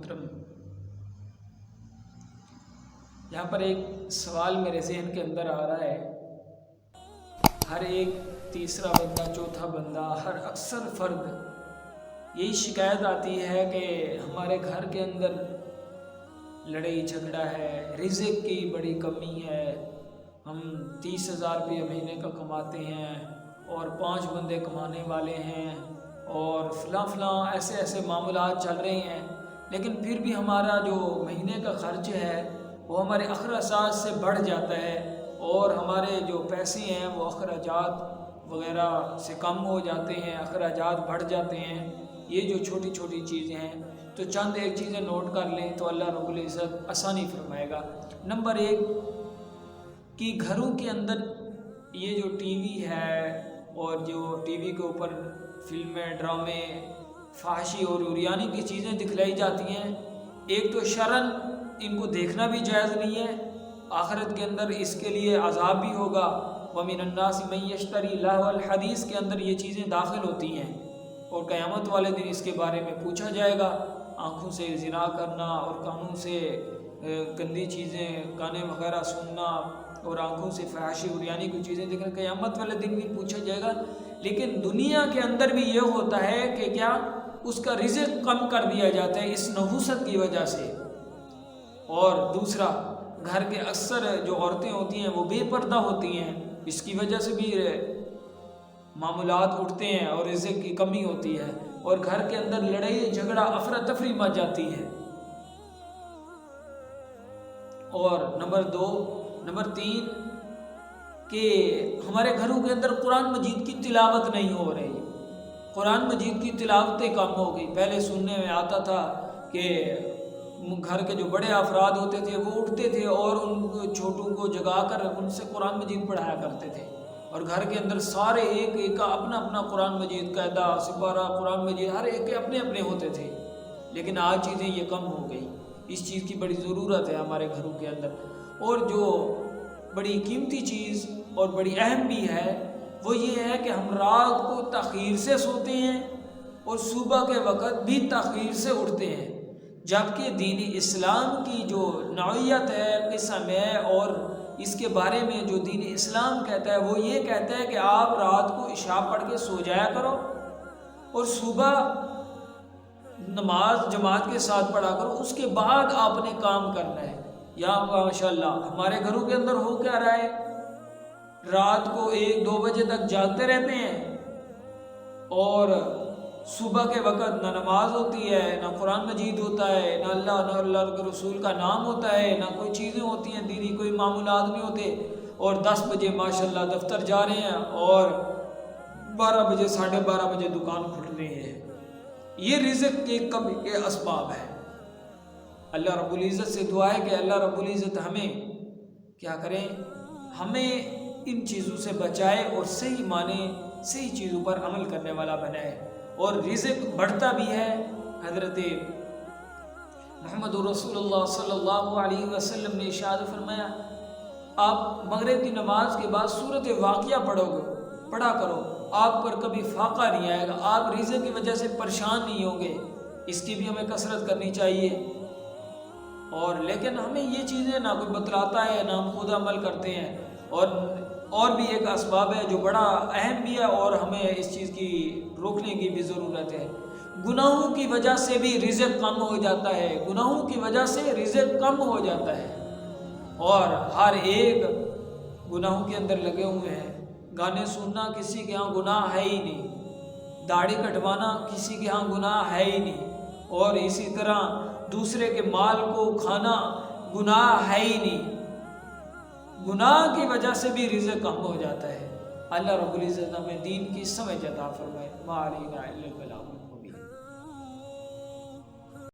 محترم، یہاں پر ایک سوال میرے ذہن کے اندر آ رہا ہے۔ ہر ایک تیسرا بندہ، چوتھا بندہ، ہر اکثر فرد یہی شکایت آتی ہے کہ ہمارے گھر کے اندر لڑائی جھگڑا ہے، رزق کی بڑی کمی ہے، ہم 30,000 روپے مہینے کا کماتے ہیں اور 5 بندے کمانے والے ہیں اور فلاں ایسے معاملات چل رہے ہیں، لیکن پھر بھی ہمارا جو مہینے کا خرچ ہے وہ ہمارے اخراجات سے بڑھ جاتا ہے اور ہمارے جو پیسے ہیں وہ اخراجات وغیرہ سے کم ہو جاتے ہیں، اخراجات بڑھ جاتے ہیں۔ یہ جو چھوٹی چھوٹی چیزیں ہیں تو چند ایک چیزیں نوٹ کر لیں تو اللہ رب العزت آسانی فرمائے گا۔ نمبر 1 کہ گھروں کے اندر یہ جو ٹی وی ہے اور جو ٹی وی کے اوپر فلمیں، ڈرامے، فحاشی اور عریانی کی چیزیں دکھلائی جاتی ہیں، ایک تو شرعاً ان کو دیکھنا بھی جائز نہیں ہے، آخرت کے اندر اس کے لیے عذاب بھی ہوگا۔ وَمِنَ النَّاسِ مَن يَشْتَرِي لَهْوَ الْحَدِيثِ کے اندر یہ چیزیں داخل ہوتی ہیں اور قیامت والے دن اس کے بارے میں پوچھا جائے گا۔ آنکھوں سے زنا کرنا اور کانوں سے گندی چیزیں، گانے وغیرہ سننا اور آنکھوں سے فحاشی عریانی کی چیزیں دیکھنا، قیامت والے دن بھی پوچھا جائے گا۔ لیکن دنیا کے اندر بھی یہ ہوتا ہے کہ کیا اس کا رزق کم کر دیا جاتا ہے اس نحوست کی وجہ سے۔ اور دوسرا، گھر کے اکثر جو عورتیں ہوتی ہیں وہ بے پردہ ہوتی ہیں، اس کی وجہ سے بھی معاملات اٹھتے ہیں اور رزق کی کمی ہوتی ہے اور گھر کے اندر لڑائی جھگڑا افراتفری مچ جاتی ہے۔ اور نمبر 3 کہ ہمارے گھروں کے اندر قرآن مجید کی تلاوت نہیں ہو رہی، قرآن مجید کی تلاوتیں کم ہو گئی۔ پہلے سننے میں آتا تھا کہ گھر کے جو بڑے افراد ہوتے تھے وہ اٹھتے تھے اور ان چھوٹوں کو جگا کر ان سے قرآن مجید پڑھایا کرتے تھے اور گھر کے اندر سارے ایک کا اپنا قرآن مجید قاعدہ سپارہ، قرآن مجید ہر ایک کے اپنے ہوتے تھے۔ لیکن آج چیزیں یہ کم ہو گئی، اس چیز کی بڑی ضرورت ہے ہمارے گھروں کے اندر۔ اور جو بڑی قیمتی چیز اور بڑی اہم بھی ہے وہ یہ ہے کہ ہم رات کو تاخیر سے سوتے ہیں اور صبح کے وقت بھی تاخیر سے اٹھتے ہیں، جبکہ دین اسلام کی جو نوعیت ہے، قسم ہے اور اس کے بارے میں جو دین اسلام کہتا ہے وہ یہ کہتا ہے کہ آپ رات کو عشاء پڑھ کے سو جایا کرو اور صبح نماز جماعت کے ساتھ پڑھا کرو، اس کے بعد آپ نے کام کرنا ہے۔ یا ماشاءاللہ ہمارے گھروں کے اندر ہو کیا رہا ہے، رات کو 1-2 بجے تک جاگتے رہتے ہیں اور صبح کے وقت نہ نماز ہوتی ہے، نہ قرآن مجید ہوتا ہے، نہ اللہ کے رسول کا نام ہوتا ہے، نہ کوئی چیزیں ہوتی ہیں دینی، کوئی معمولات نہیں ہوتے، اور 10 بجے ماشاءاللہ دفتر جا رہے ہیں اور 12 بجے 12:30 بجے دکان کھل رہی ہے۔ یہ رزق کی کمی کے اسباب ہے۔ اللہ رب العزت سے دعا ہے کہ اللہ رب العزت ہمیں کیا کریں، ہمیں ان چیزوں سے بچائے اور صحیح معنی صحیح چیزوں پر عمل کرنے والا بنائے۔ اور رزق بڑھتا بھی ہے۔ حضرت محمد رسول اللہ صلی اللہ علیہ وسلم نے ارشاد فرمایا، آپ مغرب کی نماز کے بعد سورۃ واقعہ پڑھا کرو، آپ پر کبھی فاقہ نہیں آئے گا، آپ رزق کی وجہ سے پریشان نہیں ہوں گے۔ اس کی بھی ہمیں کثرت کرنی چاہیے۔ اور لیکن ہمیں یہ چیزیں نہ کوئی بتلاتا ہے، نہ ہم خود عمل کرتے ہیں۔ اور بھی ایک اسباب ہے جو بڑا اہم بھی ہے اور ہمیں اس چیز کی روکنے کی بھی ضرورت ہے۔ گناہوں کی وجہ سے بھی رزق کم ہو جاتا ہے، گناہوں کی وجہ سے رزق کم ہو جاتا ہے اور ہر ایک گناہوں کے اندر لگے ہوئے ہیں۔ گانے سننا کسی کے ہاں گناہ ہے ہی نہیں، داڑھی کٹوانا کسی کے ہاں گناہ ہے ہی نہیں، اور اسی طرح دوسرے کے مال کو کھانا گناہ ہے ہی نہیں۔ گناہ کی وجہ سے بھی رزق کم ہو جاتا ہے۔ اللہ رب العزت ہمیں دین کی سمجھ عطا فرمائے۔ ما علینا الا البلاغ۔